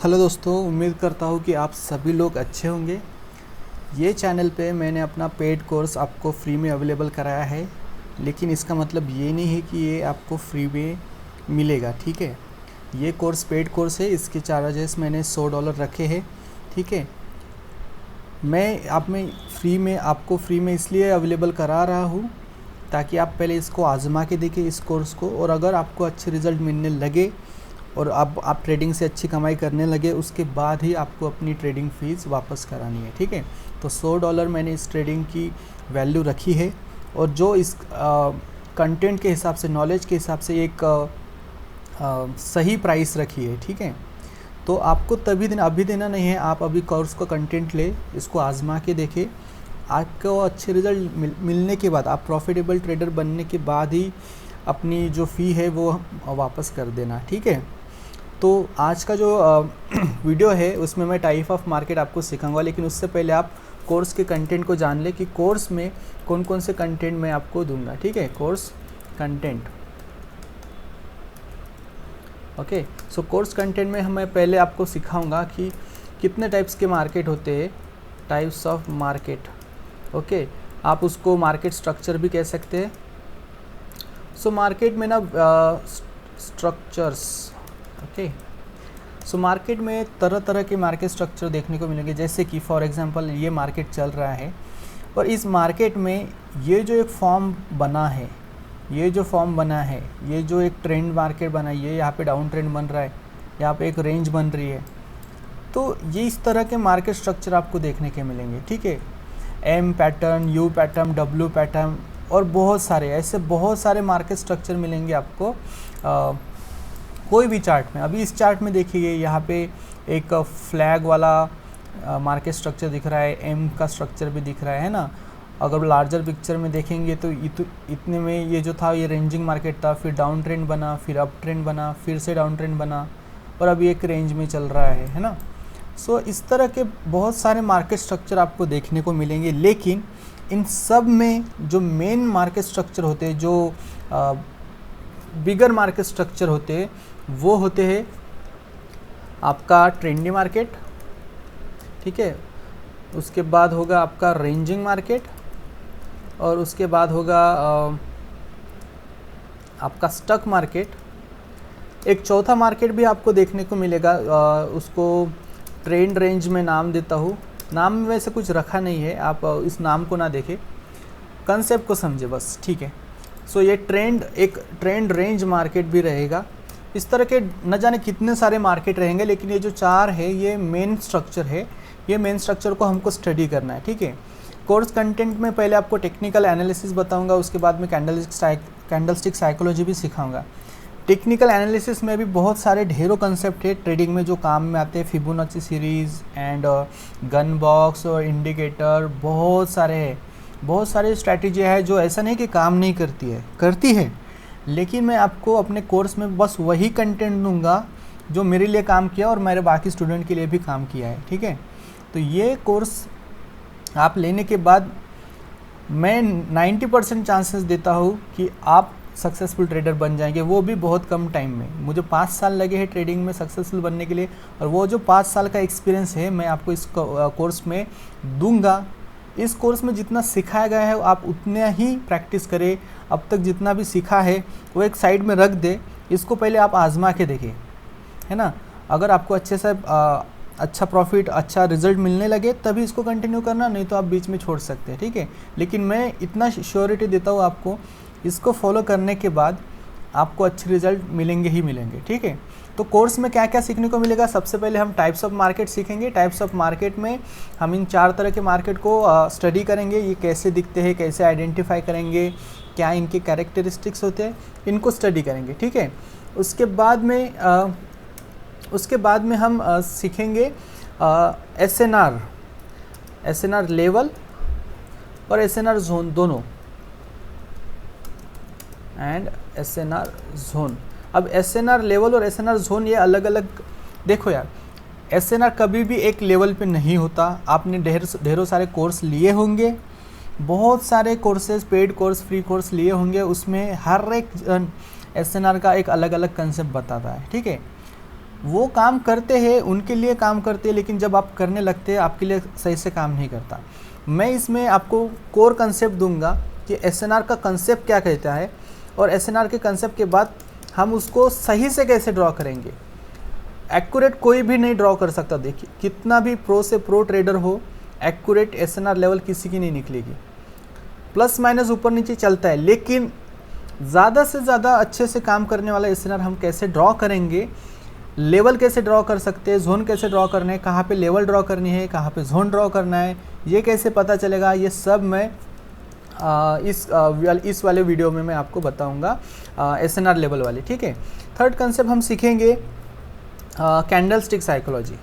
Hello दोस्तों, उम्मीद करता हूँ कि आप सभी लोग अच्छे होंगे। ये चैनल पे मैंने अपना पेड कोर्स आपको फ्री में अवेलेबल कराया है, लेकिन इसका मतलब ये नहीं है कि ये आपको फ्री में मिलेगा। ठीक है, ये कोर्स पेड कोर्स है, इसके चार्जेस मैंने $100 रखे हैं। ठीक है, मैं आपको फ्री में इसलिए अवेलेबल करा रहा हूँ ताकि आप पहले इसको आज़मा के देखें इस कोर्स को, और अगर आपको अच्छे रिज़ल्ट मिलने लगे और आप ट्रेडिंग से अच्छी कमाई करने लगे, उसके बाद ही आपको अपनी ट्रेडिंग फ़ीस वापस करानी है। ठीक है, तो $100 मैंने इस ट्रेडिंग की वैल्यू रखी है, और जो इस कंटेंट के हिसाब से, नॉलेज के हिसाब से एक सही प्राइस रखी है। ठीक है, तो आपको अभी देना नहीं है। आप अभी कोर्स का कंटेंट ले, इसको आज़मा के देखें। आपको अच्छे रिज़ल्ट मिलने के बाद, आप प्रॉफिटेबल ट्रेडर बनने के बाद ही अपनी जो फ़ी है वो वापस कर देना। ठीक है, तो आज का जो वीडियो है उसमें मैं टाइप ऑफ मार्केट आपको सिखाऊंगा, लेकिन उससे पहले आप कोर्स के कंटेंट को जान ले कि कोर्स में कौन कौन से कंटेंट मैं आपको दूंगा। ठीक है, कोर्स कंटेंट। ओके, सो कोर्स कंटेंट में मैं पहले आपको सिखाऊंगा कि कितने टाइप्स के मार्केट होते हैं, टाइप्स ऑफ मार्केट। ओके, आप उसको मार्केट स्ट्रक्चर भी कह सकते हैं। सो मार्केट में ना स्ट्रक्चर्स। ओके, सो मार्केट में तरह तरह के मार्केट स्ट्रक्चर देखने को मिलेंगे, जैसे कि फॉर एग्जांपल ये मार्केट चल रहा है, और इस मार्केट में ये जो एक फॉर्म बना है, ये जो एक ट्रेंड मार्केट बना है, ये यहाँ पे डाउन ट्रेंड बन रहा है, यहाँ पे एक रेंज बन रही है, तो ये इस तरह के मार्केट स्ट्रक्चर आपको देखने के मिलेंगे। ठीक है, M pattern, U pattern, W pattern, और बहुत सारे मार्केट स्ट्रक्चर मिलेंगे आपको कोई भी चार्ट में। अभी इस चार्ट में देखिए, यहाँ पे एक फ्लैग वाला मार्केट स्ट्रक्चर दिख रहा है, एम का स्ट्रक्चर भी दिख रहा है ना। अगर लार्जर पिक्चर में देखेंगे तो इतने में ये जो था ये रेंजिंग मार्केट था, फिर डाउन ट्रेंड बना, फिर अप ट्रेंड बना, फिर से डाउन ट्रेंड बना, और अभी एक रेंज में चल रहा है ना। सो इस तरह के बहुत सारे मार्केट स्ट्रक्चर आपको देखने को मिलेंगे, लेकिन इन सब में जो मेन मार्केट स्ट्रक्चर होते हैं, जो बिगर मार्केट स्ट्रक्चर होते हैं, वो होते हैं आपका ट्रेंडी मार्केट। ठीक है, उसके बाद होगा आपका रेंजिंग मार्केट, और उसके बाद होगा आपका स्टक मार्केट। एक चौथा मार्केट भी आपको देखने को मिलेगा, उसको ट्रेंड रेंज में नाम देता हूँ। नाम में वैसे कुछ रखा नहीं है, आप इस नाम को ना देखें, कंसेप्ट को समझे बस। ठीक है, सो ये एक ट्रेंड रेंज मार्केट भी रहेगा। इस तरह के न जाने कितने सारे मार्केट रहेंगे, लेकिन ये जो चार है ये मेन स्ट्रक्चर है। ये मेन स्ट्रक्चर को हमको स्टडी करना है। ठीक है, कोर्स कंटेंट में पहले आपको टेक्निकल एनालिसिस बताऊंगा, उसके बाद में कैंडलस्टिक साइकोलॉजी भी सिखाऊंगा। टेक्निकल एनालिसिस में भी बहुत सारे ढेरों कंसेप्ट है ट्रेडिंग में जो काम में आते हैं, Fibonacci series and gun box और इंडिकेटर, बहुत सारे स्ट्रैटेजी है जो ऐसा नहीं कि काम नहीं करती है, लेकिन मैं आपको अपने कोर्स में बस वही कंटेंट दूंगा जो मेरे लिए काम किया और मेरे बाकी स्टूडेंट के लिए भी काम किया है। ठीक है, तो ये कोर्स आप लेने के बाद मैं 90% चांसेस देता हूँ कि आप सक्सेसफुल ट्रेडर बन जाएंगे, वो भी बहुत कम टाइम में। मुझे 5 साल लगे हैं ट्रेडिंग में सक्सेसफुल बनने के लिए, और वो जो 5 साल का एक्सपीरियंस है मैं आपको इस कोर्स में दूंगा। इस कोर्स में जितना सिखाया गया है आप उतना ही प्रैक्टिस करें। अब तक जितना भी सीखा है वो एक साइड में रख दे, इसको पहले आप आजमा के देखें, है ना। अगर आपको अच्छे से अच्छा प्रॉफिट, अच्छा रिजल्ट मिलने लगे तभी इसको कंटिन्यू करना, नहीं तो आप बीच में छोड़ सकते हैं। ठीक है, लेकिन मैं इतना श्योरिटी देता हूँ आपको, इसको फॉलो करने के बाद आपको अच्छे रिजल्ट मिलेंगे ही मिलेंगे। ठीक है, तो कोर्स में क्या क्या सीखने को मिलेगा, सबसे पहले हम टाइप्स ऑफ मार्केट सीखेंगे। टाइप्स ऑफ मार्केट में हम इन 4 तरह के मार्केट को स्टडी करेंगे, ये कैसे दिखते हैं, कैसे आइडेंटिफाई करेंगे, क्या इनके कैरेक्टरिस्टिक्स होते हैं, इनको स्टडी करेंगे। ठीक है, उसके बाद में हम सीखेंगे एसएनआर लेवल और एसएनआर जोन दोनों, एंड एसएनआर जोन। अब एसएनआर लेवल और एसएनआर जोन ये अलग अलग, देखो यार, एसएनआर कभी भी एक लेवल पे नहीं होता। आपने ढेरों सारे कोर्स लिए होंगे, बहुत सारे courses, paid course, free course लिए होंगे, उसमें हर एक एसएनआर का एक अलग अलग कंसेप्ट बताता है। ठीक है, वो काम करते हैं, उनके लिए काम करते हैं, लेकिन जब आप करने लगते हैं आपके लिए सही से काम नहीं करता। मैं इसमें आपको कोर कंसेप्ट दूंगा कि एसएनआर का कंसेप्ट क्या कहता है, और एसएनआर के कंसेप्ट के बाद हम उसको सही से कैसे ड्रॉ करेंगे। एक्यूरेट कोई भी नहीं ड्रॉ कर सकता। देखिए कितना भी प्रो से प्रो ट्रेडर हो, एक्यूरेट एसएनआर लेवल किसी की नहीं निकलेगी। प्लस माइनस ऊपर नीचे चलता है, लेकिन ज़्यादा से ज़्यादा अच्छे से काम करने वाला एसएनआर हम कैसे ड्रॉ करेंगे, लेवल कैसे ड्रॉ कर सकते हैं, जोन कैसे ड्रॉ करना है, कहाँ पे लेवल ड्रॉ करनी है, कहाँ पे जोन ड्रॉ करना है, ये कैसे पता चलेगा, ये सब मैं इस वाले वीडियो में मैं आपको बताऊंगा, एसएनआर लेवल वाली। ठीक है। थर्ड कंसेप्ट हम सीखेंगे कैंडल स्टिक साइकोलॉजी।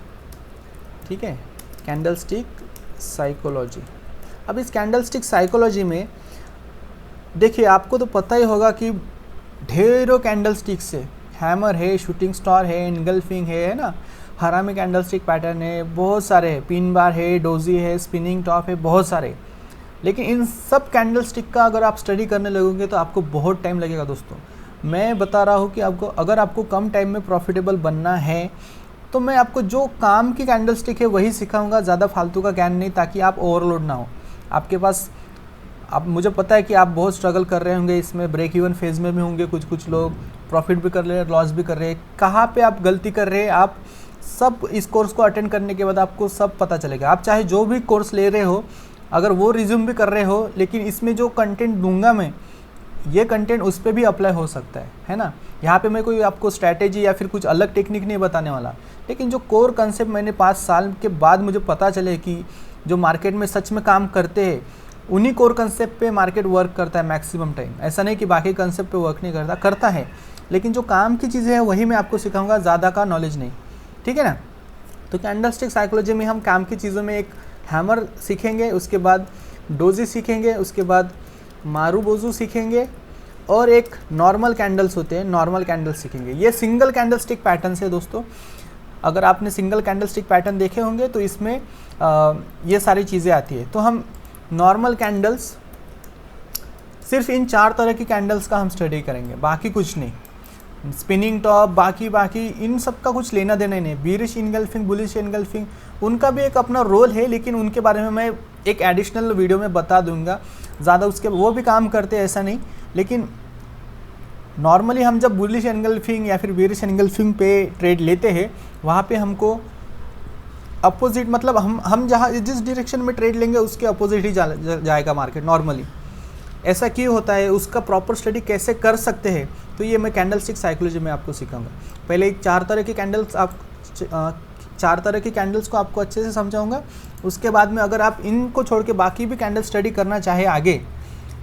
ठीक है, कैंडल स्टिक साइकोलॉजी। अब इस कैंडल स्टिक साइकोलॉजी में देखिए आपको तो पता ही होगा कि ढेरों कैंडल स्टिक से, हैमर है, शूटिंग स्टार है, इनगल्फिंग है ना, हरामी कैंडल स्टिक पैटर्न है, बहुत सारे है, पिन बार है, डोजी है, स्पिनिंग टॉप है, बहुत सारे। लेकिन इन सब कैंडल स्टिक का अगर आप स्टडी करने लगोगे तो आपको बहुत टाइम लगेगा दोस्तों। मैं बता रहा हूँ कि आपको अगर आपको कम टाइम में प्रॉफिटेबल बनना है तो मैं आपको जो काम की कैंडल स्टिक है वही सिखाऊंगा, ज़्यादा फालतू का ज्ञान नहीं, ताकि आप ओवरलोड ना हो आपके पास। अब मुझे पता है कि आप बहुत स्ट्रगल कर रहे होंगे इसमें, ब्रेक इवन फेज़ में भी होंगे कुछ लोग, प्रॉफिट भी कर रहे हैं, लॉस भी कर रहे हैं। कहाँ पे आप गलती कर रहे हैं, आप सब इस कोर्स को अटेंड करने के बाद आपको सब पता चलेगा। आप चाहे जो भी कोर्स ले रहे हो, अगर वो रिज्यूम भी कर रहे हो, लेकिन इसमें जो कंटेंट दूंगा मैं, ये कंटेंट उस पर भी अप्लाई हो सकता है ना। यहाँ पे मैं कोई आपको स्ट्रैटेजी या फिर कुछ अलग टेक्निक नहीं बताने वाला, लेकिन जो कोर कंसेप्ट मैंने 5 साल के बाद मुझे पता चले कि जो मार्केट में सच में काम करते हैं, उन्हीं कोर कंसेप्ट पे मार्केट वर्क करता है मैक्सिमम टाइम। ऐसा नहीं कि बाकी कंसेप्ट पे वर्क नहीं करता, करता है, लेकिन जो काम की चीज़ें हैं वही मैं आपको सिखाऊंगा, ज़्यादा का नॉलेज नहीं। ठीक है ना। तो कैंडल स्टिक साइकोलॉजी में हम काम की चीज़ों में एक हैमर सीखेंगे, उसके बाद डोजी सीखेंगे, उसके बाद मारूबोजू सीखेंगे, और एक नॉर्मल कैंडल्स होते हैं, नॉर्मल कैंडल सीखेंगे। ये सिंगल कैंडल स्टिक पैटर्न से दोस्तों, अगर आपने सिंगल कैंडल स्टिक पैटर्न देखे होंगे तो इसमें ये सारी चीज़ें आती है। तो हम नॉर्मल कैंडल्स, सिर्फ इन 4 तरह की कैंडल्स का हम स्टडी करेंगे, बाकी कुछ नहीं। स्पिनिंग टॉप, बाकी इन सब का कुछ लेना देना ही नहीं। बीरिश इनगल्फिंग, बुलिश इनगल्फिंग, उनका भी एक अपना रोल है, लेकिन उनके बारे में मैं एक एडिशनल वीडियो में बता दूंगा। ज़्यादा उसके वो भी काम करते हैं ऐसा नहीं, लेकिन नॉर्मली हम जब बुलिश एंगल्फिंग या फिर बीरिश एंगल्फिंग पे ट्रेड लेते हैं, वहाँ पे हमको अपोजिट, मतलब हम जहाँ जिस डायरेक्शन में ट्रेड लेंगे उसके अपोजिट ही जाएगा मार्केट नॉर्मली। ऐसा क्यों होता है, उसका प्रॉपर स्टडी कैसे कर सकते हैं, तो ये मैं कैंडल स्टिक साइकोलॉजी में आपको सिखाऊंगा। पहले 4 तरह की कैंडल्स, आप 4 तरह की कैंडल्स को आपको अच्छे से समझाऊंगा। उसके बाद में अगर आप इनको छोड़ के बाकी भी कैंडल स्टडी करना चाहे आगे,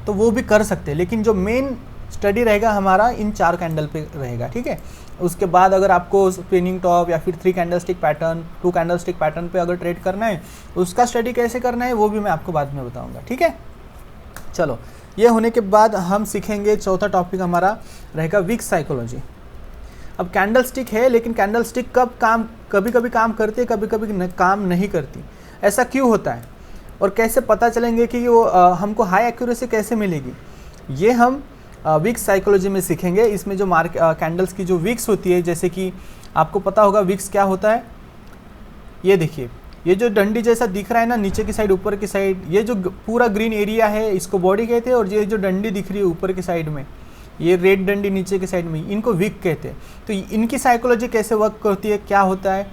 तो वो भी कर सकते हैं, लेकिन जो मेन स्टडी रहेगा हमारा इन 4 कैंडल पे रहेगा। ठीक है। उसके बाद अगर आपको स्पिनिंग टॉप या फिर 3 candle stick pattern, 2 candle stick pattern पे अगर ट्रेड करना है, उसका स्टडी कैसे करना है वो भी मैं आपको बाद में बताऊंगा। ठीक है। चलो, ये होने के बाद हम सीखेंगे, चौथा टॉपिक हमारा रहेगा वीक साइकोलॉजी। अब कैंडल स्टिक है, लेकिन कैंडल स्टिक कभी कभी काम करती है, कभी कभी काम नहीं करती। ऐसा क्यों होता है और कैसे पता चलेंगे कि वो हमको हाई एक्यूरेसी कैसे मिलेगी, ये हम वीक साइकोलॉजी में सीखेंगे। इसमें जो कैंडल्स की जो वीक्स होती है, जैसे कि आपको पता होगा वीक्स क्या होता है। ये देखिए, ये जो डंडी जैसा दिख रहा है ना, नीचे की साइड ऊपर की साइड, ये जो पूरा ग्रीन एरिया है इसको बॉडी कहते हैं, और ये जो डंडी दिख रही है ऊपर की साइड में, ये रेड डंडी नीचे की साइड में, इनको वीक कहते हैं। तो इनकी साइकोलॉजी कैसे वर्क करती है, क्या होता है,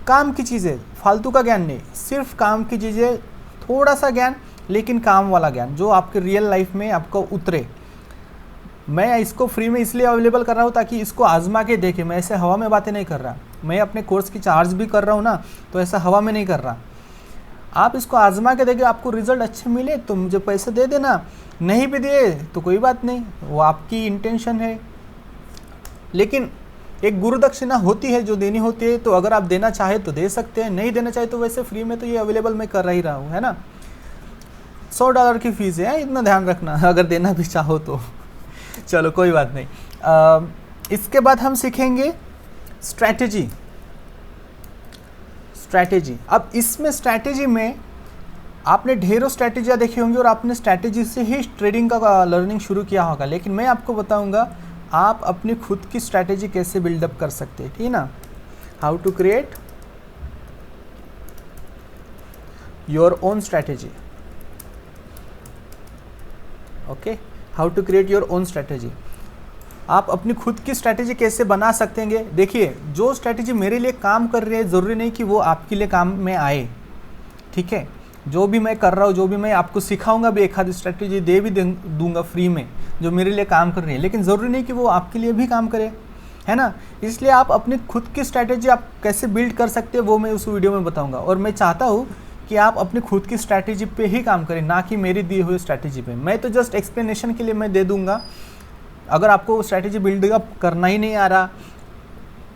काम की चीज़ें, फालतू का ज्ञान नहीं, सिर्फ काम की चीज़ें, थोड़ा सा ज्ञान, लेकिन काम वाला ज्ञान जो आपके रियल लाइफ में आपको उतरे। मैं इसको फ्री में इसलिए अवेलेबल कर रहा हूँ ताकि इसको आजमा के देखें। मैं ऐसे हवा में बातें नहीं कर रहा, मैं अपने कोर्स की चार्ज भी कर रहा हूँ ना, तो ऐसा हवा में नहीं कर रहा। आप इसको आजमा के देखें, आपको रिजल्ट अच्छे मिले तो मुझे पैसे दे देना, नहीं भी दिए तो कोई बात नहीं, वो आपकी इंटेंशन है। लेकिन एक गुरु दक्षिणा होती है जो देनी होती है, तो अगर आप देना चाहे तो दे सकते हैं, नहीं देना चाहे तो वैसे फ्री में तो ये अवेलेबल मैं कर ही रहा हूँ, है ना। $100 की फीस है, इतना ध्यान रखना अगर देना भी चाहो तो। चलो कोई बात नहीं। इसके बाद हम सीखेंगे स्ट्रैटेजी। अब इसमें स्ट्रैटेजी में आपने ढेरों स्ट्रैटेजियाँ देखी होंगी और आपने स्ट्रैटेजी से ही ट्रेडिंग का लर्निंग शुरू किया होगा, लेकिन मैं आपको बताऊंगा आप अपनी खुद की स्ट्रैटेजी कैसे बिल्डअप कर सकते हैं, ठीक है ना। How to create your own strategy. Okay, how to create your own strategy. आप अपनी खुद की स्ट्रैटेजी कैसे बना सकते हैं। देखिए, जो स्ट्रैटेजी मेरे लिए काम कर रही है ज़रूरी नहीं कि वो आपके लिए काम में आए, ठीक है। जो भी मैं कर रहा हूँ, जो भी मैं आपको सिखाऊंगा भी, एक आधी स्ट्रैटेजी दे भी दूंगा फ्री में जो मेरे लिए काम कर रही है, लेकिन ज़रूरी नहीं कि वो आपके लिए भी काम करे, है ना। इसलिए आप अपनी खुद की स्ट्रैटेजी आप कैसे बिल्ड कर सकते हैं वो मैं उस वीडियो में बताऊँगा। और मैं चाहता हूँ कि आप अपनी खुद की स्ट्रैटेजी पे ही काम करें, ना कि मेरी दी हुई स्ट्रैटेजी पे। मैं तो जस्ट एक्सप्लेनेशन के लिए मैं दे दूंगा। अगर आपको स्ट्रैटेजी बिल्डअप करना ही नहीं आ रहा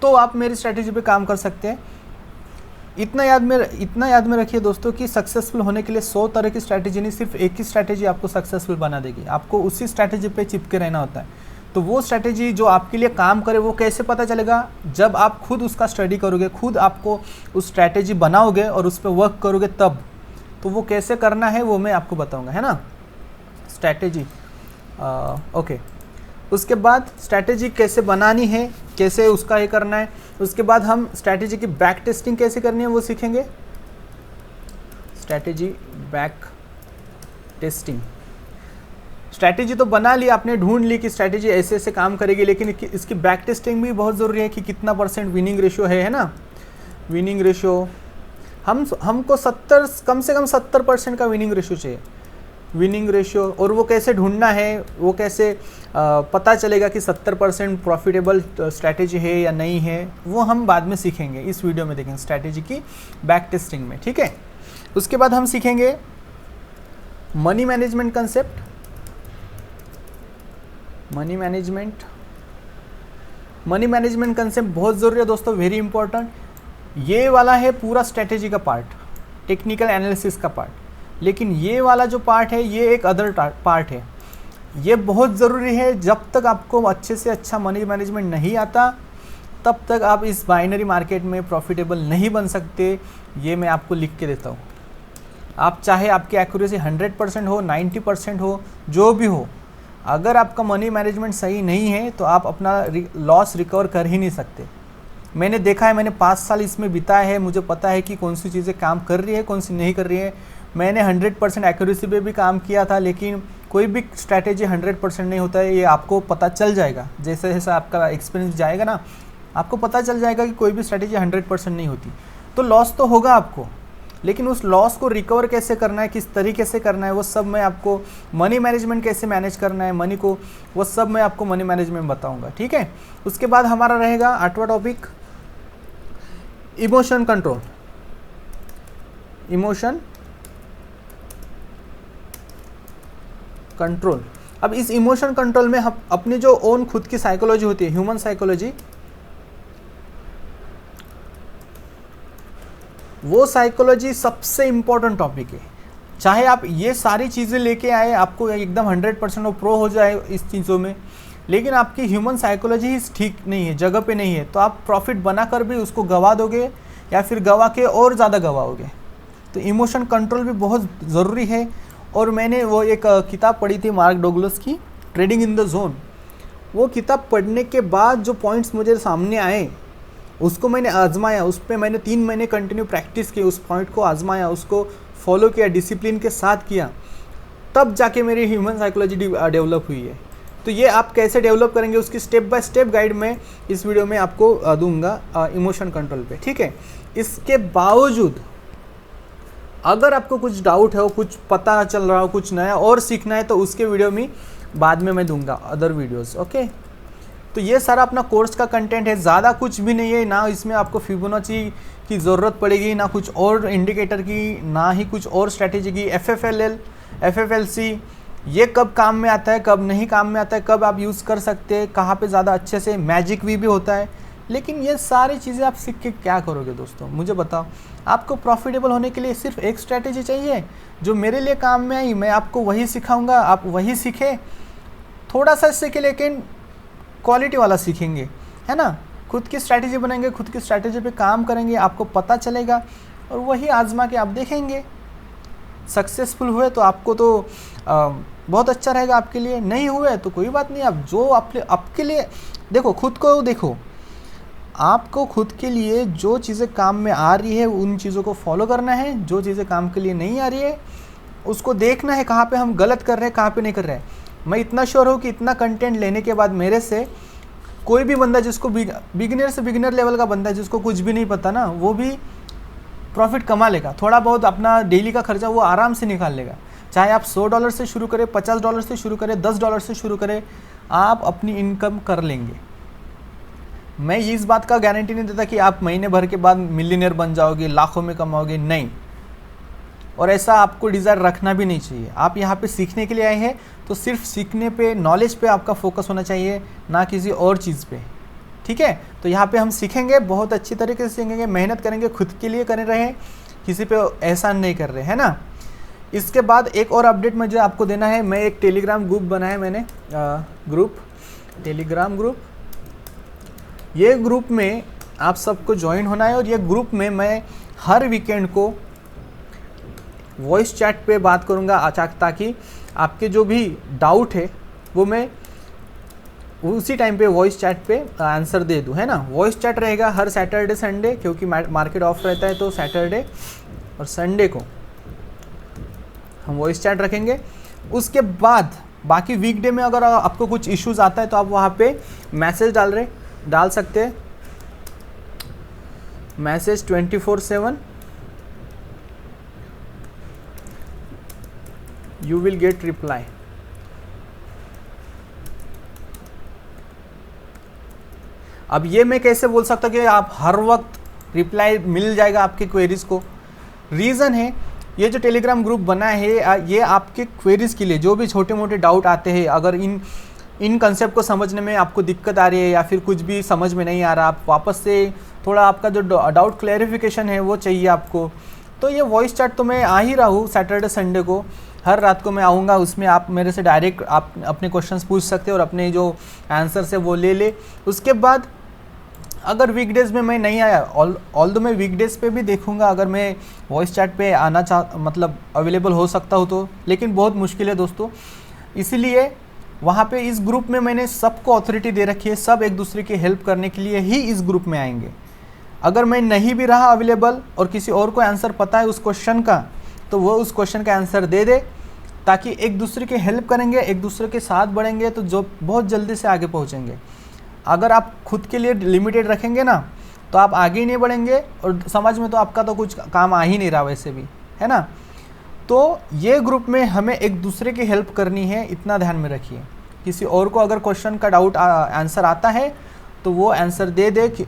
तो आप मेरी स्ट्रैटेजी पे काम कर सकते हैं। इतना याद में रखिए दोस्तों कि सक्सेसफुल होने के लिए 100 तरह की स्ट्रैटेजी नहीं, सिर्फ एक ही स्ट्रैटेजी आपको सक्सेसफुल बना देगी। आपको उसी स्ट्रैटेजी पे चिपके रहना होता है। तो वो स्ट्रैटेजी जो आपके लिए काम करे वो कैसे पता चलेगा? जब आप खुद उसका स्टडी करोगे, खुद आपको उस स्ट्रैटेजी बनाओगे और उस पर वर्क करोगे तब। तो वो कैसे करना है वो मैं आपको बताऊँगा, है ना। Strategy okay. उसके बाद स्ट्रैटेजी कैसे बनानी है, कैसे उसका ये करना है। उसके बाद हम स्ट्रैटेजी की बैक टेस्टिंग कैसे करनी है वो सीखेंगे। Strategy back testing. स्ट्रैटेजी तो बना ली आपने, ढूंढ ली कि स्ट्रैटेजी ऐसे ऐसे काम करेगी, लेकिन इसकी बैक टेस्टिंग भी बहुत ज़रूरी है कि कितना % विनिंग रेशियो है ना। विनिंग रेशियो हमको 70, कम से कम 70% का विनिंग रेशियो चाहिए। विनिंग रेशियो, और वो कैसे ढूंढना है, वो कैसे पता चलेगा कि 70% प्रॉफिटेबल स्ट्रैटेजी है या नहीं है, वो हम बाद में सीखेंगे, इस वीडियो में देखेंगे स्ट्रैटेजी की बैक टेस्टिंग में, ठीक है। उसके बाद हम सीखेंगे money management concept. Money management concept बहुत ज़रूरी है दोस्तों, वेरी इंपॉर्टेंट। ये वाला है पूरा स्ट्रैटेजी का पार्ट, टेक्निकल एनालिसिस का पार्ट, लेकिन ये वाला जो पार्ट है ये एक अदर पार्ट है। ये बहुत ज़रूरी है। जब तक आपको अच्छे से अच्छा मनी मैनेजमेंट नहीं आता तब तक आप इस बाइनरी मार्केट में प्रॉफिटेबल नहीं बन सकते। ये मैं आपको लिख के देता हूँ। आप चाहे आपकी एक्यूरेसी 100% हो, 90% हो, जो भी हो, अगर आपका मनी मैनेजमेंट सही नहीं है तो आप अपना लॉस रिकवर कर ही नहीं सकते। मैंने देखा है, मैंने 5 साल इसमें बिताया है, मुझे पता है कि कौन सी चीज़ें काम कर रही है, कौन सी नहीं कर रही है। मैंने 100% एक्यूरेसी पे भी काम किया था, लेकिन कोई भी स्ट्रैटेजी 100% नहीं होता है, ये आपको पता चल जाएगा। जैसे जैसे आपका एक्सपीरियंस जाएगा ना, आपको पता चल जाएगा कि कोई भी स्ट्रैटेजी 100% नहीं होती। तो लॉस तो होगा आपको, लेकिन उस लॉस को रिकवर कैसे करना है, किस तरीके से करना है, वो सब मैं आपको, मनी मैनेजमेंट कैसे मैनेज करना है मनी को, वो सब मैं आपको मनी मैनेजमेंट बताऊँगा, ठीक है। उसके बाद हमारा रहेगा 8वां topic, emotion control. Emotion control. अब इस इमोशन कंट्रोल में हम अपनी जो ओन खुद की साइकोलॉजी होती है, ह्यूमन साइकोलॉजी, वो साइकोलॉजी सबसे इंपॉर्टेंट टॉपिक है। चाहे आप ये सारी चीज़ें लेके आए, आपको एकदम 100% प्रो हो जाए इस चीज़ों में, लेकिन आपकी ह्यूमन साइकोलॉजी ही ठीक नहीं है, जगह पे नहीं है, तो आप प्रॉफिट बनाकर भी उसको गवा दोगे या फिर गवा के और ज़्यादा गवाओगे। तो इमोशन कंट्रोल भी बहुत ज़रूरी है। और मैंने वो एक किताब पढ़ी थी मार्क डगलस की, ट्रेडिंग इन द जोन। वो किताब पढ़ने के बाद जो पॉइंट्स मुझे सामने आए उसको मैंने आजमाया, उस पर मैंने 3 महीने कंटिन्यू प्रैक्टिस की, उस पॉइंट को आजमाया, उसको फॉलो किया, डिसिप्लिन के साथ किया, तब जाके मेरी ह्यूमन साइकोलॉजी डेवलप हुई है। तो ये आप कैसे डेवलप करेंगे उसकी स्टेप बाय स्टेप गाइड मैं इस वीडियो में आपको दूंगा इमोशन कंट्रोल पे, ठीक है। इसके बावजूद अगर आपको कुछ डाउट है, हो कुछ पता चल रहा हो, कुछ नया और सीखना है, तो उसके वीडियो में बाद में मैं दूंगा अदर वीडियोस, ओके। तो ये सारा अपना कोर्स का कंटेंट है, ज़्यादा कुछ भी नहीं है ना। इसमें आपको फिबोनाची की ज़रूरत पड़ेगी, ना कुछ और इंडिकेटर की, ना ही कुछ और स्ट्रैटेजी की। FFLL, FFLC ये कब काम में आता है, कब नहीं काम में आता है, कब आप यूज़ कर सकते हैं, कहाँ पे ज़्यादा अच्छे से। मैजिक भी होता है, लेकिन ये सारी चीज़ें आप सीख के क्या करोगे दोस्तों, मुझे बताओ। आपको प्रॉफिटेबल होने के लिए सिर्फ एक स्ट्रैटेजी चाहिए जो मेरे लिए काम में आई, मैं आपको वही सिखाऊंगा, आप वही सीखें। थोड़ा सा सीखे लेकिन क्वालिटी वाला सीखेंगे, है ना। खुद की स्ट्रैटेजी बनाएंगे, खुद की स्ट्रैटेजी पे काम करेंगे, आपको पता चलेगा और वही आजमा के आप देखेंगे। सक्सेसफुल हुए तो आपको तो बहुत अच्छा रहेगा आपके लिए, नहीं हुए तो कोई बात नहीं। आप जो आपके लिए देखो, खुद को देखो, आपको खुद के लिए जो चीज़ें काम में आ रही है उन चीज़ों को फॉलो करना है, जो चीज़ें काम के लिए नहीं आ रही है उसको देखना है कहाँ पे हम गलत कर रहे हैं, कहाँ पे नहीं कर रहे हैं। मैं इतना श्योर हूँ कि इतना कंटेंट लेने के बाद मेरे से कोई भी बंदा जिसको बिगिनर से बिगिनर लेवल का बंदा है, जिसको कुछ भी नहीं पता ना, वो भी प्रॉफिट कमा लेगा। थोड़ा बहुत अपना डेली का खर्चा वो आराम से निकाल लेगा। चाहे आप $100 से शुरू करें, $50 से शुरू करें, $10 से शुरू करें, आप अपनी इनकम कर लेंगे। मैं इस बात का गारंटी नहीं देता कि आप महीने भर के बाद मिलियनियर बन जाओगे, लाखों में कमाओगे, नहीं। और ऐसा आपको डिज़ायर रखना भी नहीं चाहिए। आप यहाँ पे सीखने के लिए आए हैं तो सिर्फ सीखने पे, नॉलेज पे आपका फोकस होना चाहिए, ना किसी और चीज़ पे, ठीक है। तो यहाँ पे हम सीखेंगे, बहुत अच्छी तरीके से सीखेंगे, मेहनत करेंगे, खुद के लिए कर रहे हैं, किसी पे एहसान नहीं कर रहे, है ना। इसके बाद एक और अपडेट मुझे आपको देना है। मैं एक टेलीग्राम ग्रुप बनाया मैंने, टेलीग्राम ग्रुप। ये ग्रुप में आप सबको ज्वाइन होना है और ये ग्रुप में मैं हर वीकेंड को वॉइस चैट पे बात करूँगा, ताकि आपके जो भी डाउट है वो मैं उसी टाइम पे वॉइस चैट पे आंसर दे दूँ, है ना। वॉइस चैट रहेगा हर सैटरडे संडे, क्योंकि मार्केट ऑफ रहता है, तो सैटरडे और संडे को हम वॉइस चैट रखेंगे। उसके बाद बाकी वीकडे में अगर आपको कुछ इश्यूज आता है तो आप वहाँ पे मैसेज डाल सकते हैं, message 24/7 you will get reply. अब ये मैं कैसे बोल सकता कि आप हर वक्त रिप्लाई मिल जाएगा आपके क्वेरीज को। रीज़न है, ये जो टेलीग्राम ग्रुप बना है ये आपके क्वेरीज के लिए, जो भी छोटे मोटे डाउट आते हैं, अगर इन कंसेप्ट को समझने में आपको दिक्कत आ रही है या फिर कुछ भी समझ में नहीं आ रहा, आप वापस से थोड़ा आपका जो डाउट क्लैरिफिकेशन है वो चाहिए आपको, तो ये वॉइस चैट तो मैं आ ही रहा हूँ सैटरडे संडे को, हर रात को मैं आऊँगा। उसमें आप मेरे से डायरेक्ट आप अपने क्वेश्चंस पूछ सकते हैं और अपने जो आंसर्स है वो ले। उसके बाद अगर वीकडेज़ में मैं नहीं आया, ऑल्दो मैं वीकडेज़ पे भी देखूंगा अगर मैं वॉइस चैट पे आना मतलब अवेलेबल हो सकता हूँ तो, लेकिन बहुत मुश्किल है दोस्तों। इसीलिए वहाँ पे इस ग्रुप में मैंने सबको अथॉरिटी दे रखी है, सब एक दूसरे की हेल्प करने के लिए ही इस ग्रुप में आएंगे। अगर मैं नहीं भी रहा अवेलेबल और किसी और को आंसर पता है उस क्वेश्चन का, तो वो उस क्वेश्चन का आंसर दे दे, ताकि एक दूसरे की हेल्प करेंगे, एक दूसरे के साथ बढ़ेंगे, तो जो बहुत जल्दी से आगे पहुँचेंगे। अगर आप खुद के लिए लिमिटेड रखेंगे ना, तो आप आगे ही नहीं बढ़ेंगे और समाज में तो आपका तो कुछ काम आ ही नहीं रहा वैसे भी, है ना। तो ये ग्रुप में हमें एक दूसरे की हेल्प करनी है, इतना ध्यान में रखिए। किसी और को अगर क्वेश्चन का डाउट आंसर आता है तो वो आंसर दे दे, कि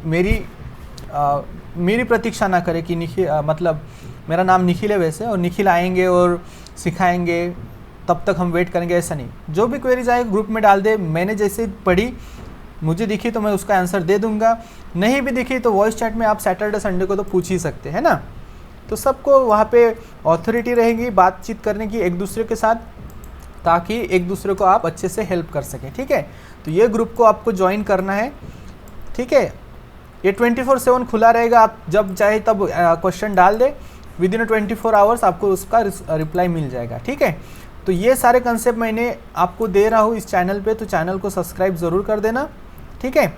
मेरी प्रतीक्षा ना करे कि निखिल मतलब मेरा नाम निखिल है वैसे, और निखिल आएंगे और सिखाएंगे, तब तक हम वेट करेंगे, ऐसा नहीं। जो भी क्वेरीज आए ग्रुप में डाल दे, मैंने जैसे पढ़ी मुझे दिखी तो मैं उसका आंसर दे दूंगा, नहीं भी दिखी तो वॉइस चैट में आप सैटरडे संडे को तो पूछ ही सकते हैं ना। तो सबको वहाँ पे अथॉरिटी रहेगी बातचीत करने की एक दूसरे के साथ, ताकि एक दूसरे को आप अच्छे से हेल्प कर सकें, ठीक है। तो ये ग्रुप को आपको ज्वाइन करना है, ठीक है। ये 24/7 खुला रहेगा, आप जब चाहे तब क्वेश्चन डाल दे, विदिन 24 आवर्स आपको उसका रिप्लाई मिल जाएगा, ठीक है। तो ये सारे कंसेप्ट मैंने आपको दे रहा हूँ इस चैनल पे, तो चैनल को सब्सक्राइब ज़रूर कर देना, ठीक है।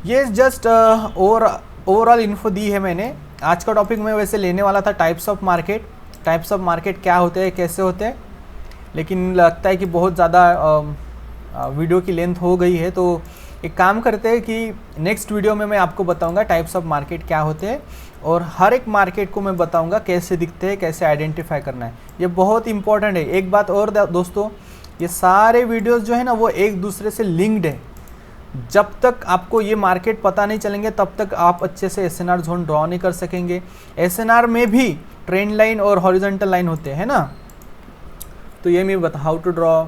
ये जस्ट ओवरऑल इन्फो दी है मैंने। आज का टॉपिक मैं वैसे लेने वाला था टाइप्स ऑफ मार्केट क्या होते हैं, कैसे होते हैं, लेकिन लगता है कि बहुत ज़्यादा वीडियो की लेंथ हो गई है, तो एक काम करते हैं कि नेक्स्ट वीडियो में मैं आपको बताऊंगा टाइप्स ऑफ मार्केट क्या होते हैं, और हर एक मार्केट को मैं बताऊंगा कैसे दिखते हैं, कैसे आइडेंटिफाई करना है। ये बहुत इंपॉर्टेंट है। एक बात और दोस्तों, ये सारे वीडियोस जो है ना वो एक दूसरे से लिंक्ड है। जब तक आपको ये मार्केट पता नहीं चलेंगे तब तक आप अच्छे से एसएनआर जोन ड्रॉ नहीं कर सकेंगे। एसएनआर में भी ट्रेंड लाइन और हॉरिजॉन्टल लाइन होते हैं ना, तो ये मैं बता हाउ टू ड्रॉ।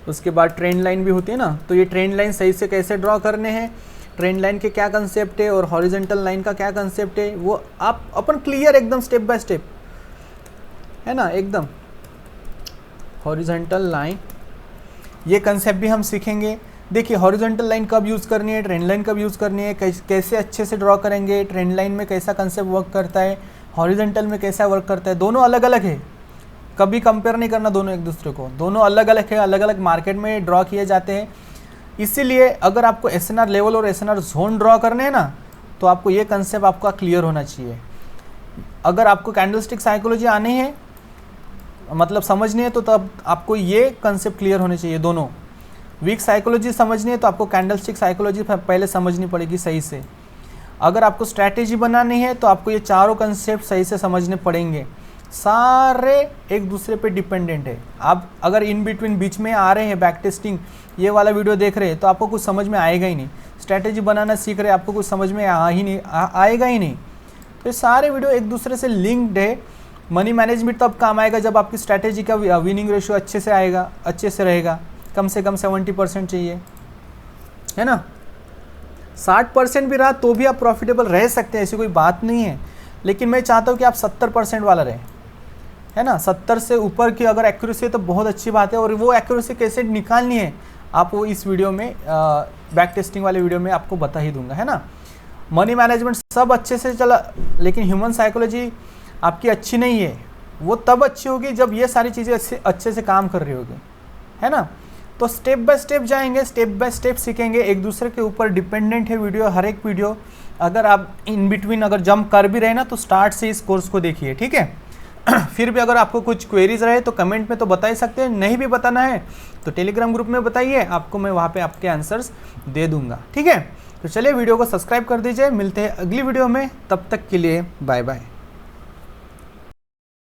उसके बाद ट्रेंड लाइन भी होती है ना, तो ये ट्रेंड लाइन सही से कैसे ड्रॉ करने हैं, ट्रेंड लाइन के क्या कंसेप्ट है और हॉरिजॉन्टल लाइन का क्या कंसेप्ट है, वो आप अपन क्लियर एकदम स्टेप बाय स्टेप, है ना, एकदम। हॉरिजॉन्टल लाइन ये कंसेप्ट भी हम सीखेंगे। देखिए हॉरिजॉन्टल लाइन कब यूज़ करनी है, ट्रेंड लाइन कब यूज़ करनी है, कैसे अच्छे से ड्रॉ करेंगे, ट्रेंड लाइन में कैसा कंसेप्ट वर्क करता है, हॉरिजॉन्टल में कैसा वर्क करता है, दोनों अलग अलग है। कभी कंपेयर नहीं करना दोनों एक दूसरे को, दोनों अलग अलग है, अलग अलग मार्केट में ड्रॉ किए जाते हैं। इसीलिए अगर आपको एसएनआर लेवल और एसएनआर जोन ड्रॉ करने हैं ना, तो आपको ये कंसेप्ट आपका क्लियर होना चाहिए। अगर आपको कैंडलस्टिक साइकोलॉजी आनी है, मतलब समझनी है, तो तब आपको ये कंसेप्ट क्लियर होने चाहिए दोनों। वीक साइकोलॉजी समझनी है तो आपको कैंडलस्टिक साइकोलॉजी पहले समझनी पड़ेगी सही से। अगर आपको स्ट्रैटेजी बनानी है तो आपको ये चारों कंसेप्ट सही से समझने पड़ेंगे। सारे एक दूसरे पे डिपेंडेंट है। आप अगर इन बिटवीन बीच में आ रहे हैं बैक टेस्टिंग ये वाला वीडियो देख रहे हैं तो आपको कुछ समझ में आएगा ही नहीं। स्ट्रैटेजी बनाना सीख रहे हैं, आपको कुछ समझ में आएगा ही नहीं। तो ये सारे वीडियो एक दूसरे से लिंक्ड है। मनी मैनेजमेंट तब काम आएगा जब आपकी स्ट्रैटेजी का विनिंग रेशियो अच्छे से आएगा, अच्छे से रहेगा। कम से कम 70% चाहिए, है ना। 60% भी रहा तो भी आप प्रॉफिटेबल रह सकते हैं, ऐसी कोई बात नहीं है। लेकिन मैं चाहता हूँ कि आप 70% वाला रहें, है ना। 70 से ऊपर की अगर एक्यूरेसी है तो बहुत अच्छी बात है। और वो एक्यूरेसी कैसे निकालनी है आप वो इस वीडियो में बैक टेस्टिंग वाले वीडियो में आपको बता ही दूंगा, है ना। मनी मैनेजमेंट सब अच्छे से चला, लेकिन ह्यूमन साइकोलॉजी आपकी अच्छी नहीं है। वो तब अच्छी होगी जब ये सारी चीज़ें अच्छे से काम कर रही होगी, है ना। तो स्टेप बाय स्टेप जाएंगे, स्टेप बाय स्टेप सीखेंगे। एक दूसरे के ऊपर डिपेंडेंट है वीडियो, हर एक वीडियो। अगर आप इन बिटवीन अगर जंप कर भी रहे ना तो स्टार्ट से इस कोर्स को देखिए, ठीक है। फिर भी अगर आपको कुछ क्वेरीज रहे तो कमेंट में तो बता ही सकते हैं, नहीं भी बताना है तो टेलीग्राम ग्रुप में बताइए, आपको मैं वहाँ पे आपके आंसर्स दे दूंगा, ठीक है। तो चलिए वीडियो को सब्सक्राइब कर दीजिए। मिलते हैं अगली वीडियो में, तब तक के लिए बाय बाय।